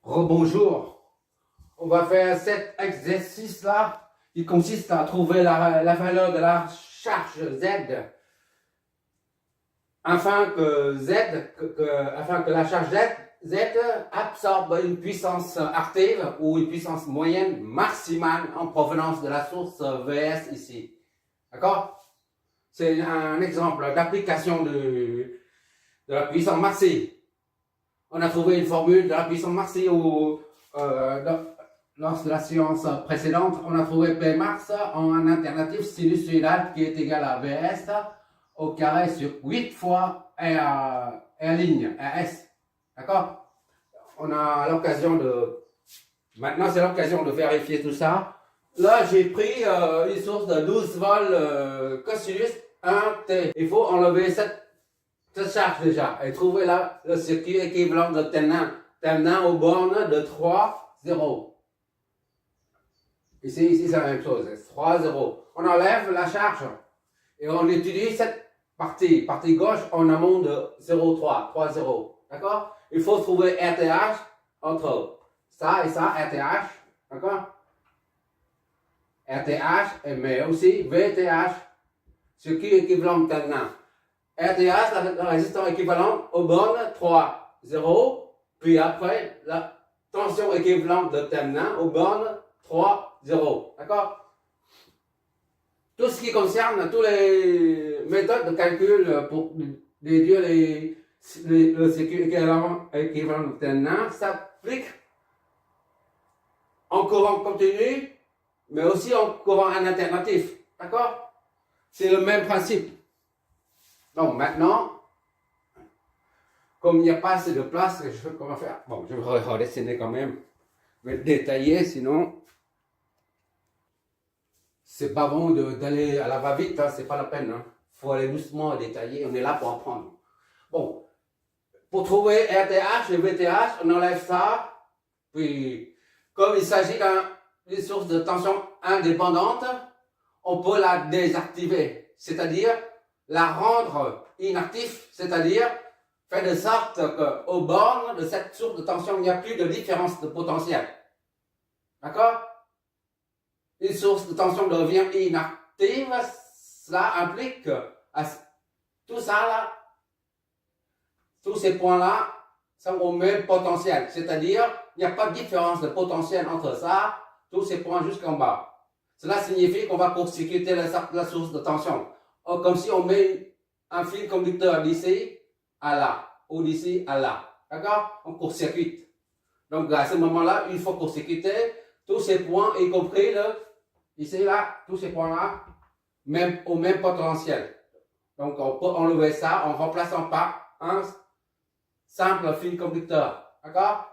Rebonjour. On va faire cet exercice-là qui consiste à trouver la valeur de la charge Z afin que la charge Z absorbe une puissance active ou une puissance moyenne maximale en provenance de la source Vs ici. D'accord? C'est un exemple d'application de la puissance maxi. On a trouvé une formule de la puissance maxi lors de la séance précédente. On a trouvé Pmax en alternative sinusoïdale qui est égal à Vs au carré sur 8 fois R ligne, RS. D'accord? On a l'occasion de... Maintenant, c'est l'occasion de vérifier tout ça. Là, j'ai pris une source de 12 volts cosinus 1T. Il faut enlever cette charge déjà et trouver là le circuit équivalent de terminant aux bornes de 3, 0. Ici c'est la même chose, 3, 0. On enlève la charge et on étudie cette partie gauche en amont de 0, 3, 3, 0. D'accord? Il faut trouver RTH entre ça et ça, RTH. D'accord? RTH, mais aussi VTH, circuit équivalent de terminant. RTH, la résistance équivalente aux bornes 3, 0, puis après la tension équivalente de terminant aux bornes 3, 0. D'accord? Tout ce qui concerne toutes les méthodes de calcul pour déduire le circuit équivalent de terminant s'applique en courant continu, mais aussi en courant en alternatif. D'accord? C'est le même principe. Donc maintenant, comme il n'y a pas assez de place, comment faire? Bon, je vais redessiner quand même. Je vais détailler, sinon c'est pas bon d'aller à la va-vite, hein, c'est pas la peine. Hein. Faut aller doucement détailler, on est là pour apprendre. Bon, pour trouver RTH et VTH, on enlève ça. Puis, comme il s'agit d'une source de tension indépendante, on peut la désactiver, c'est-à-dire la rendre inactive, c'est-à-dire faire de sorte qu'aux bornes de cette source de tension, il n'y a plus de différence de potentiel. D'accord? Une source de tension devient inactive, cela implique que tout ça là, tous ces points-là sont au même potentiel, c'est-à-dire il n'y a pas de différence de potentiel entre ça, tous ces points jusqu'en bas. Cela signifie qu'on va court-circuiter la source de tension. Comme si on met un fil conducteur d'ici à là, ou d'ici à là. D'accord? On court-circuite. Donc à ce moment-là, une fois court-circuité, tous ces points, y compris ici, là, tous ces points-là, au même potentiel. Donc on peut enlever ça en remplaçant par un simple fil conducteur. D'accord?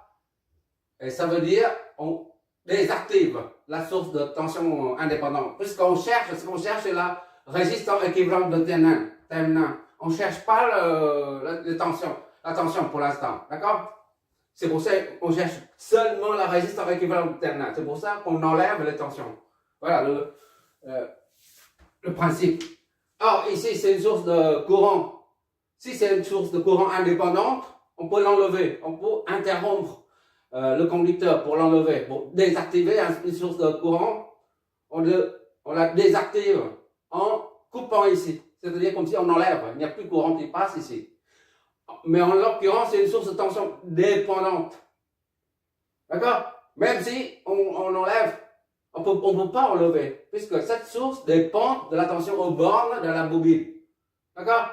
Et ça veut dire on désactive la source de tension indépendante. Puisqu'on cherche, ce qu'on cherche, c'est la résistance équivalente de terminant. On ne cherche pas la tension pour l'instant. D'accord? C'est pour ça qu'on cherche seulement la résistance équivalente de terminant. C'est pour ça qu'on enlève les tensions. Voilà le principe. Alors ici, c'est une source de courant. Si c'est une source de courant indépendante, on peut l'enlever. On peut interrompre le conducteur pour l'enlever. Pour désactiver une source de courant, on la désactive en coupant ici. C'est-à-dire comme si on enlève. Il n'y a plus de courant qui passe ici. Mais en l'occurrence, c'est une source de tension dépendante. D'accord? Même si on enlève, on ne peut pas enlever. Puisque cette source dépend de la tension aux bornes de la bobine. D'accord?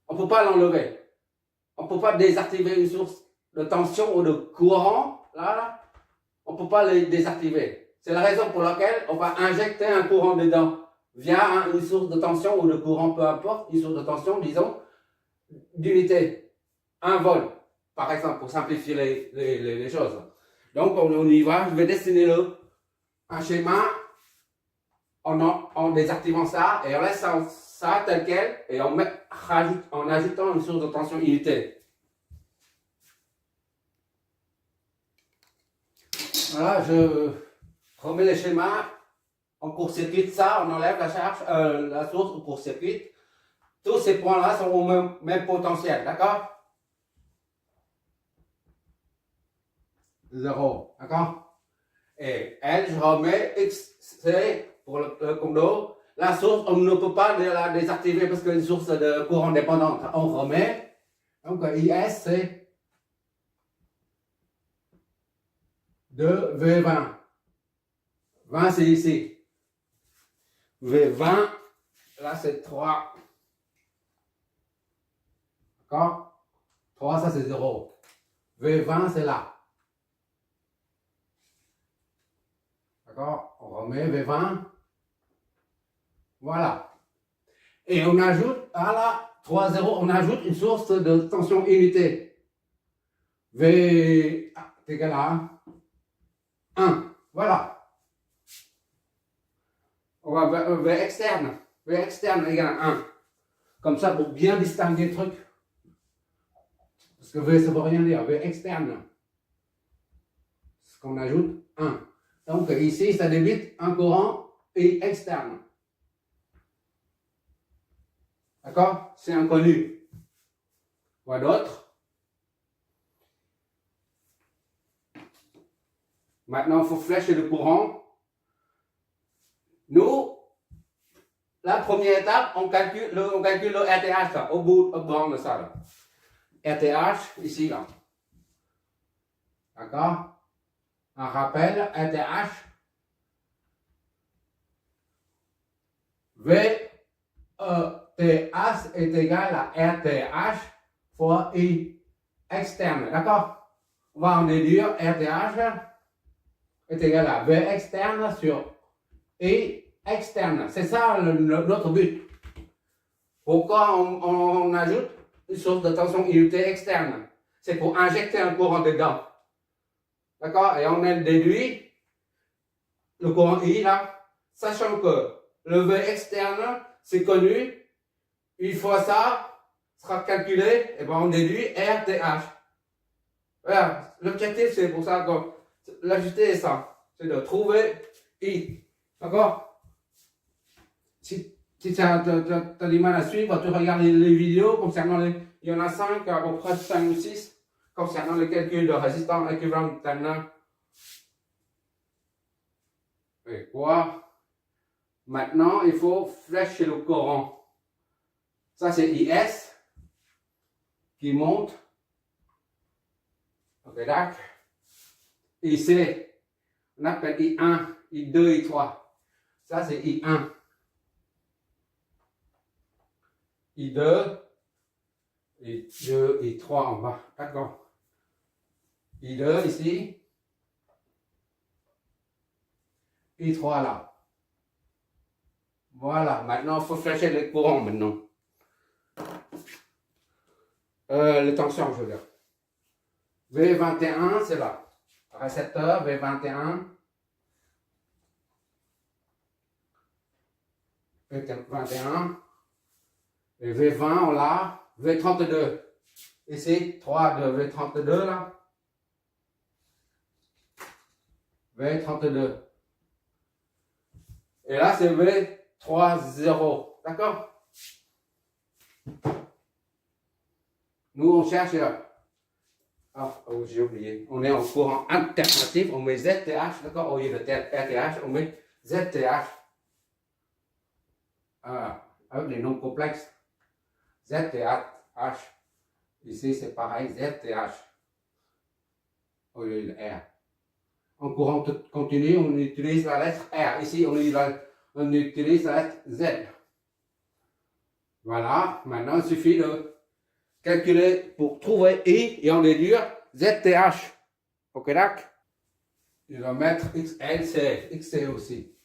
On ne peut pas l'enlever. On ne peut pas désactiver une source de tension ou de courant. Là. On ne peut pas les désactiver. C'est la raison pour laquelle on va injecter un courant dedans via une source de tension ou de courant, peu importe, une source de tension, disons, d'unité. 1 volt, par exemple, pour simplifier les choses. Donc, on y va. Je vais dessiner un schéma en désactivant ça et en laissant ça tel quel et en ajoutant une source de tension unité. Voilà, je remets le schéma, on court-circuite ça, on enlève la charge, la source, on court-circuite. Tous ces points-là sont au même potentiel, d'accord? 0. D'accord? Et L, je remets X, c'est pour le condo. La source, on ne peut pas la désactiver parce que c'est une source de courant dépendante. On remet. Donc, IS, c'est 2V20. 20, c'est ici. V20, là, c'est 3. D'accord? 3, ça, c'est 0. V20, c'est là. D'accord? On remet V20. Voilà. Et on ajoute à la 3,0, on ajoute une source de tension unité. V est égal à 1. Voilà. On va V externe. V externe est égal à 1. Comme ça, pour bien distinguer le truc. Parce que V, ça ne veut rien dire. V externe. Ce qu'on ajoute, 1. Donc ici, ça débite un courant et externe. D'accord? C'est inconnu. Quoi d'autre? Maintenant, il faut flécher le courant. Nous, la première étape, on calcule le RTH là, au bout de ça. Là. RTH, ici, là. D'accord? On rappelle, RTH, VETH est égal à RTH fois I externe. D'accord? On va en déduire RTH est égal à V externe sur I externe. C'est ça notre but. Pourquoi on ajoute une source de tension unité externe? C'est pour injecter un courant dedans. D'accord? Et on a déduit le courant I là, sachant que le V externe, c'est connu. Une fois ça sera calculé, et ben on déduit RTH. Voilà. L'objectif, c'est pour ça que l'objectif est ça. C'est de trouver I. D'accord? Si tu as du mal à suivre, tu regardes les vidéos concernant les. Il y en a 5, à peu près 5 ou 6, concernant le calcul de résistance équivalente terminale. Et quoi? Maintenant, il faut flécher le courant. Ça, c'est IS qui monte. Ok, d'accord? IC, on appelle I1, I2, I3. Ça, c'est I1. I2, I2, I3 en bas. D'accord? I2 ici. I3 là. Voilà, maintenant il faut flécher le courant maintenant. Les tensions, je veux dire. V21, c'est là. Récepteur, V21. V21. Et V20, on l'a. V32. Ici, 3 de V32 là. V32. Et là, c'est V30. D'accord? Nous, on cherche. Oh, j'ai oublié. On est en courant alternatif. On met ZTH. D'accord? Au lieu de RTH, on met ZTH. Avec les noms complexes. ZTH. Ici, c'est pareil. ZTH. Au lieu de R. En courant continu, on utilise la lettre R. Ici, on utilise la lettre Z. Voilà. Maintenant, il suffit de calculer pour trouver I et en déduire ZTH. Ok, d'accord? Il va mettre XL, c'est XC aussi.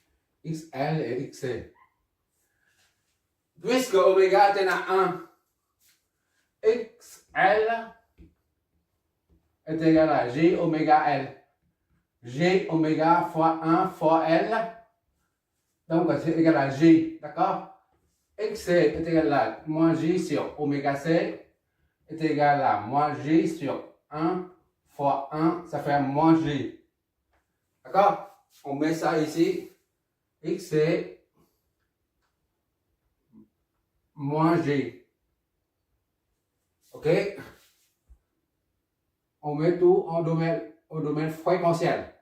XL et XC. Puisque oméga est à 1, XL est égal à J oméga L. G oméga fois 1 fois L. Donc, c'est égal à J. D'accord? XC est égal à moins J sur oméga C est égal à moins J sur 1 fois 1. Ça fait moins J. D'accord? On met ça ici. XC moins J. Ok? On met tout en au domaine fréquentiel.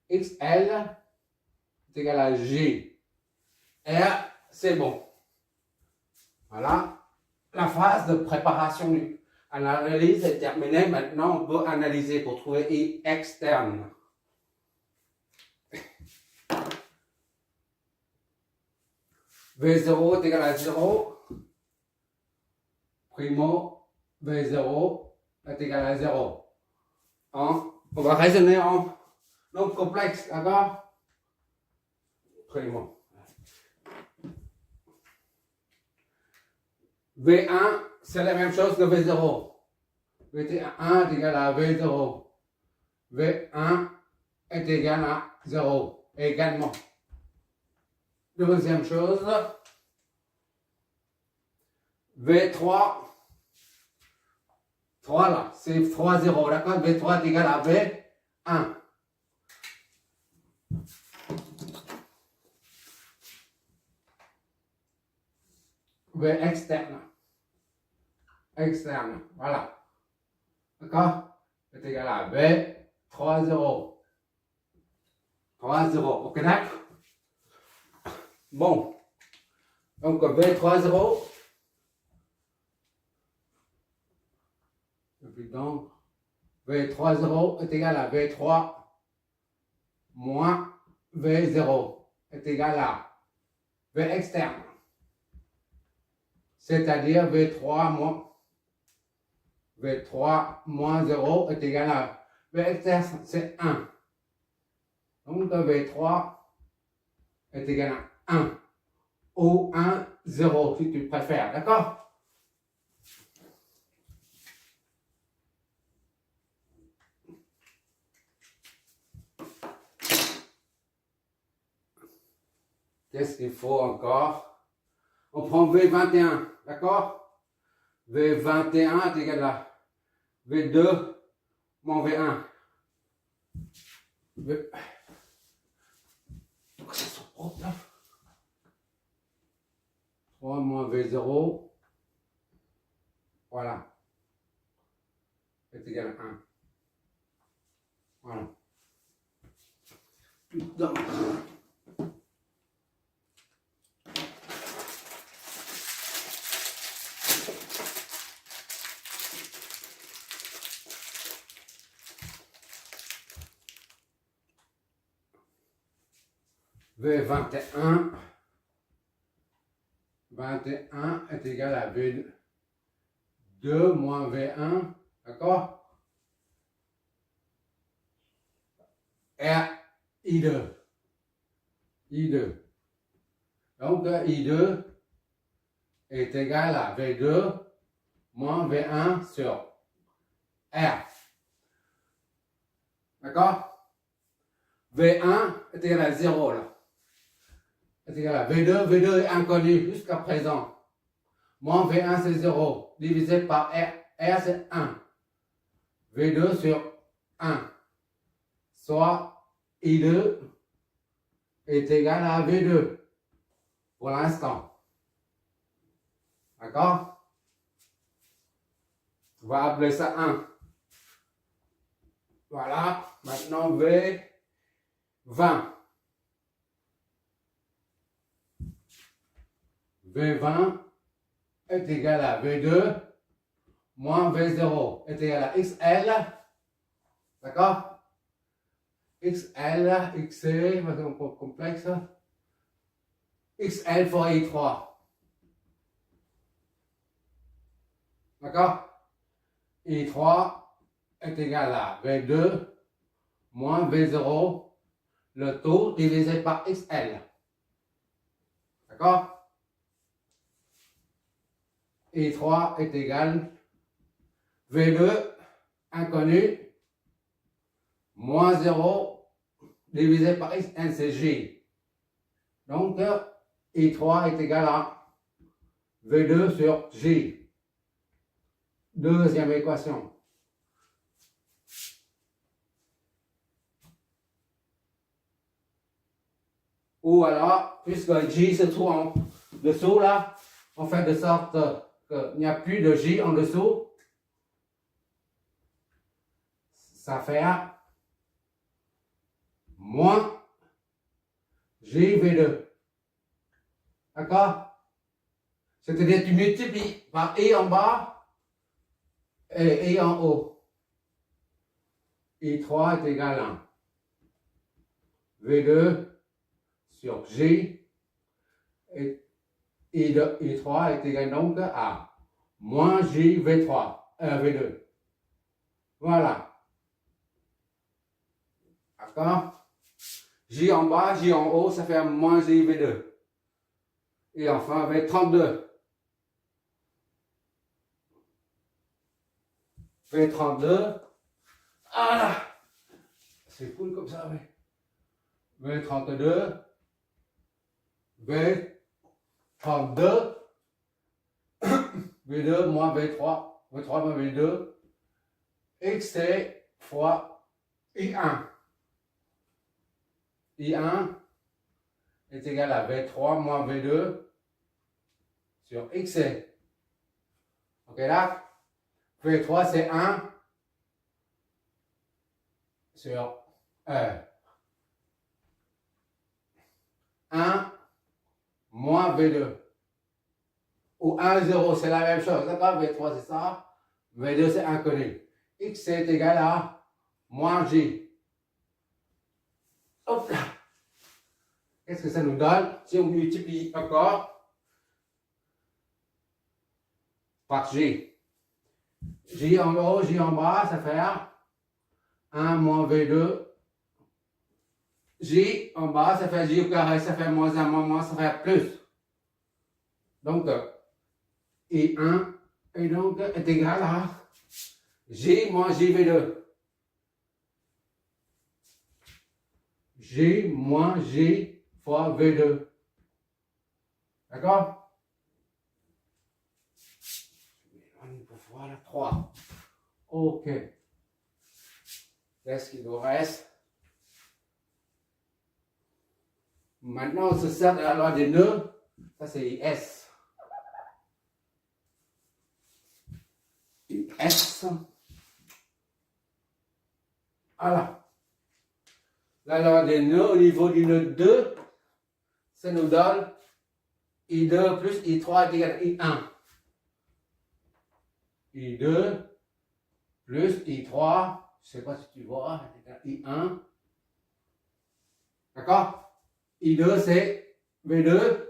XL est égal à G. R, c'est bon. Voilà. La phase de préparation à l'analyse est terminée. Maintenant, on peut analyser pour trouver I externe. V0 est égal à 0. Primo, V0 est égal à 0. On va raisonner en nombre complexe, d'accord? Primo. V1, c'est la même chose que V0. V1 est égal à V0. V1 est égal à 0 également. Deuxième chose, V3, 3 là, c'est 3, 0, d'accord? V3 est égal à V1. V externe. Externe, voilà. D'accord? C'est égal à V 3, 0. 3, 0. Ok, d'accord? Bon. Donc, V 3, 0. Et puis donc, V 3, 0 est égal à V 3 moins V 0 est égal à V externe. C'est-à-dire V3 moins 0 est égal à V externe, c'est 1. Donc V3 est égal à 1 ou 1, 0 si tu préfères, d'accord? Qu'est-ce qu'il faut encore? On prend V21, d'accord? V21 est égal à V2 moins V1. Ça soit propre là. 3 moins V0. Voilà. Est égal à 1. Voilà. Putain. V21. 21 est égal à V2 moins V1. D'accord? R, I2. I2. Donc, I2 est égal à V2 moins V1 sur R. D'accord? V1 est égal à 0 là. Est égal à V2. V2 est inconnu jusqu'à présent. Moins V1 c'est 0. Divisé par R. R c'est 1. V2 sur 1. Soit I2 est égal à V2. Pour l'instant. D'accord? On va appeler ça 1. Voilà. Maintenant V20. V20 est égal à V2 moins V0 est égal à XL. D'accord? XL, XC, c'est un peu complexe. XL fois I3. D'accord? I3 est égal à V2 moins V0, le tout divisé par XL. D'accord? I3 est égal V2 inconnu moins 0 divisé par XL, c'est J. Donc, I3 est égal à V2 sur J. Deuxième équation. Ou alors, puisque J se trouve en dessous là, on fait de sorte qu'il n'y a plus de J en dessous. Ça fait moins JV2. D'accord? C'est-à-dire tu multiplies par I en bas et I en haut. I3 est égal à 1. V2 sur J et I3 est égal donc à moins JV3, V2. Voilà. D'accord? J en bas, J en haut, ça fait moins JV2. Et enfin, V32. V32. Voilà. C'est cool comme ça, oui. V32. V32. V2 moins V3. V3 moins V2. XT fois I1. I1 est égal à V3 moins V2 sur XC. Ok là? V3 c'est 1 sur 1 moins V2. Ou 1, 0, c'est la même chose. D'accord? V3 c'est ça. V2 c'est inconnu. XC est égal à moins J. Hop là. Qu'est-ce que ça nous donne si on multiplie encore par J? J en haut, J en bas, ça fait 1 moins V2. J en bas, ça fait J au carré, ça fait moins 1 moins, ça fait plus. Donc, I1 et donc est égal à J moins JV2. J moins J fois V2. D'accord? Pour voir la 3. Ok. Qu'est-ce qu'il nous reste? Maintenant, on se sert de la loi des nœuds. Ça, c'est IS. IS. Voilà. La loi des nœuds au niveau du nœud 2, ça nous donne I2 plus I3 est égal à I1. I2 plus I3, je ne sais pas si tu vois, est égal à I1. D'accord? I2 c'est V2.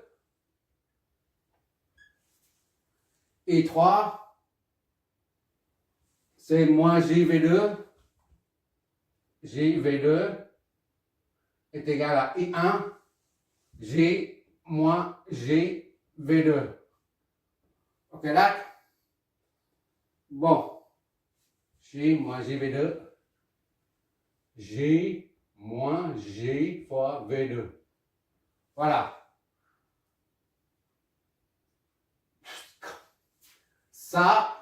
I3 c'est moins JV2. JV2 est égal à I1, J moins J, V2. Ok là? Bon. J moins J, V2. J moins J fois V2. Voilà. Ça,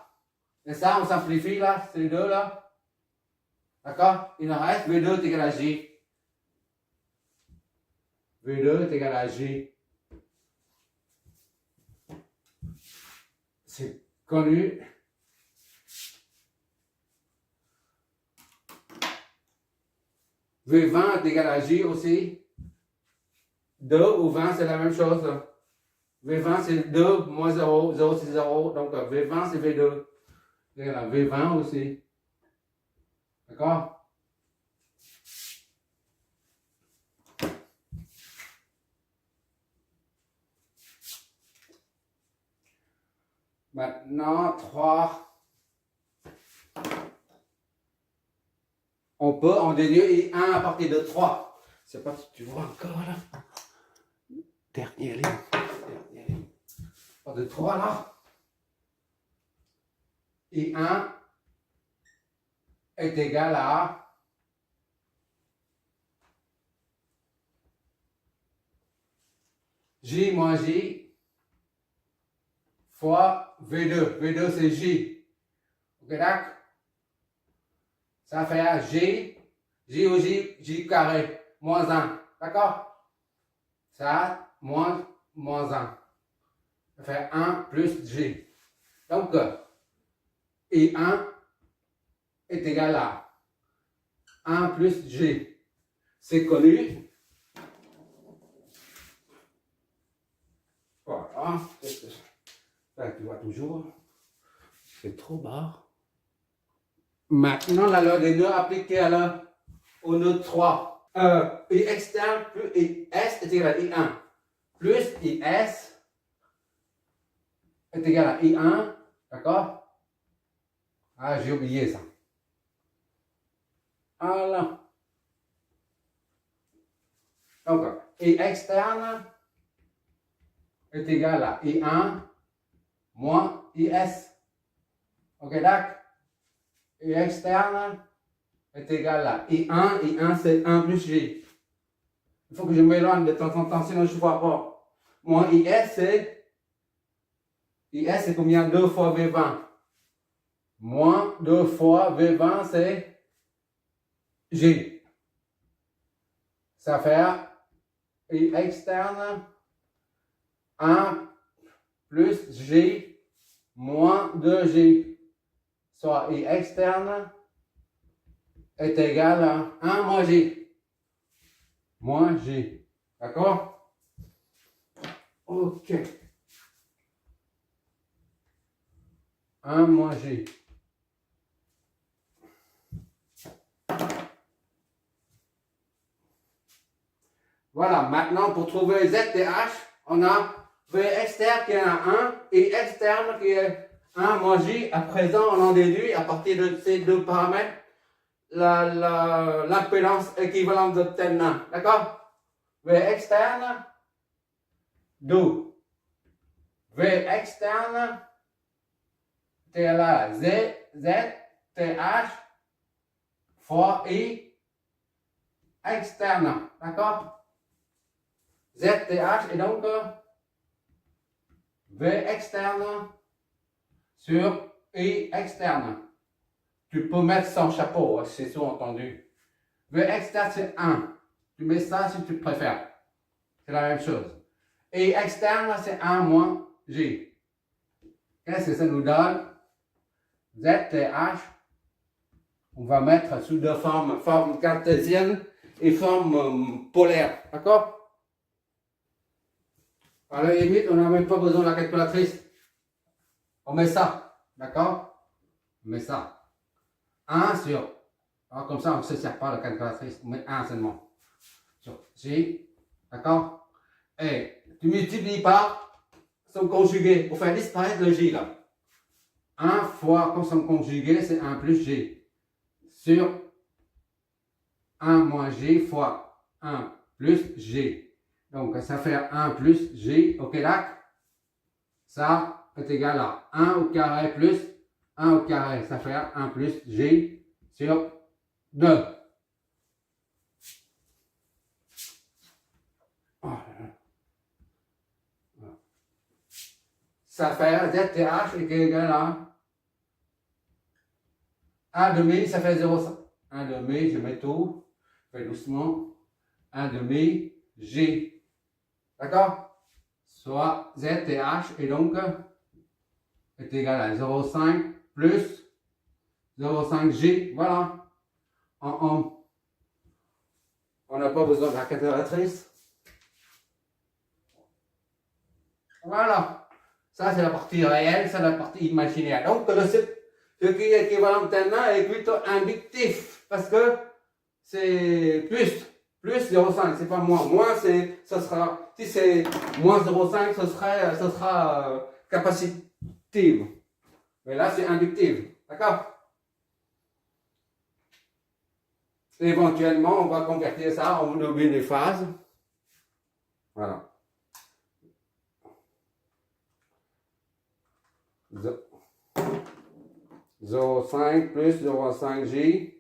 et ça, on simplifie là, ces deux là. D'accord? Il en reste V2 est égal à J. V2 est égal à J. C'est connu. V20 est égal à J aussi. 2 ou 20 c'est la même chose. V20 c'est 2 moins 0, 0 c'est 0. Donc V20 c'est V2. C'est égal à V20 aussi. D'accord? Maintenant, 3. On peut en déduire I1 à partir de 3. Je ne sais pas si tu vois encore là. Dernière ligne. Dernière ligne. À partir de 3 là. I1 est égal à J moins J fois V2. V2 c'est J. Ok, d'accord? Ça fait J, J ou J, J carré, moins 1. D'accord? Ça, moins 1. Ça fait 1 plus J. Donc, I1 est égal à 1 plus J. c'est connu. Voilà. Là, tu vois toujours. C'est trop bas. Maintenant, la loi des nœuds appliquée au nœud 3. I externe plus IS est égal à I1 plus IS est égal à I1. D'accord? Ah, j'ai oublié ça. Voilà. Donc, I externe est égal à I1 moins IS. Ok, d'accord? I externe est égal à I1. I1, c'est 1 plus J. Il faut que je m'éloigne de temps en temps, sinon je ne vois pas. Moins IS, c'est combien? 2 fois V20. Moins 2 fois V20, c'est J. Ça fait I externe 1 plus J moins 2J. Soit I externe est égal à 1 moins J. Moins J. D'accord? Ok. 1 moins J. Voilà, maintenant pour trouver ZTH, on a V externe qui est à 1 et externe qui est 1 moins J. À présent, on en déduit à partir de ces deux paramètres l'impédance équivalente de Tenna. D'accord? V externe, d'où V externe, c'est là ZTH fois I externe. D'accord? ZTH est donc V externe sur I externe. Tu peux mettre sans chapeau, c'est sous-entendu. V externe, c'est 1. Tu mets ça si tu préfères. C'est la même chose. I externe, c'est 1 moins J. Qu'est-ce que ça nous donne? ZTH, on va mettre sous deux formes, forme cartésienne et forme polaire. D'accord? À la limite, on n'a même pas besoin de la calculatrice. On met ça. D'accord? On met ça. 1 sur. Alors, comme ça, on ne se sert pas de la calculatrice. On met 1 seulement. Sur J. D'accord? Et tu multiplies par son conjugué pour faire disparaître le J là. 1 fois comme son conjugué, c'est 1 plus J. Sur 1 moins J fois 1 plus J. Donc, ça fait 1 plus J, ok, d'accord? Ça est égal à 1 au carré plus 1 au carré. Ça fait 1 plus J sur 2. Ça fait ZTH est égal à 1 demi, ça fait 0,5. 1 demi, je mets tout, je fais doucement. 1 demi, J. D'accord? Soit ZTH et donc est égal à 0,5 plus 0,5 J. Voilà. On n'a pas besoin de la calculatrice. Voilà. Ça, c'est la partie réelle, c'est la partie imaginaire. Donc, ce qui est équivalent maintenant est plutôt inductif parce que c'est plus 0,5, c'est pas moins. Moins, ça sera, si c'est moins 0,5, ce sera capacitive. Mais là, c'est inductive. D'accord? Éventuellement, on va convertir ça en une phase. Voilà. 0,5 plus 0,5 J.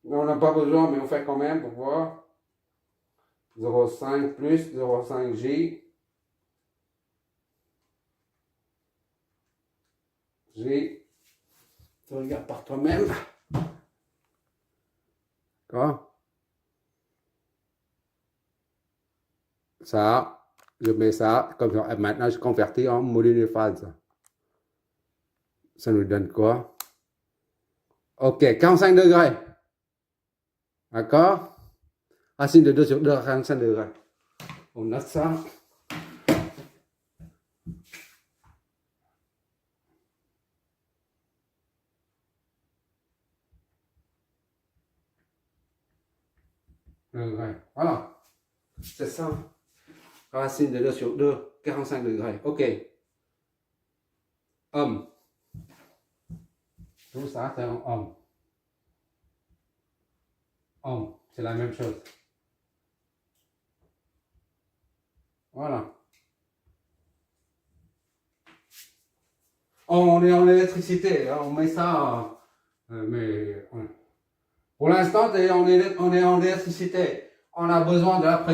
On n'a pas besoin, mais on fait quand même pour voir. 0,5 plus 0,5 J. J. Tu regardes par toi-même. D'accord? Ça, je mets ça, comme ça. Maintenant je convertis en module de phase. Ça nous donne quoi? Ok, 45 degrés. D'accord? Racine de 2 sur 2 à 45 degrés. On note ça. Degrés. Voilà. C'est ça. Racine de 2 sur 2, 45 degrés. Ok. Homme. Tout ça, c'est un homme. Homme, c'est la même chose. Voilà. On est en électricité, hein, on met ça, mais pour l'instant, on est en électricité. On a besoin de la pression.